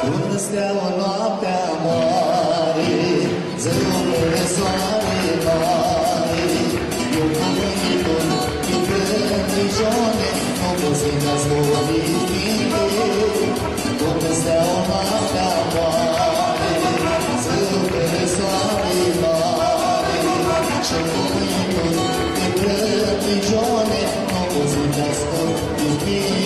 Unde steaua noaptea moare, zărurile soare mare, eu cuvântul din grănijoane, nu pot să-i nascoli finte. Unde steaua noaptea moare, zărurile soare mare, și cuvântul din grănijoane, nu pot să-i nascoli finte.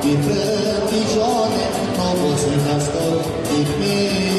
Di frătijoane, nu pot să-i nască din mine.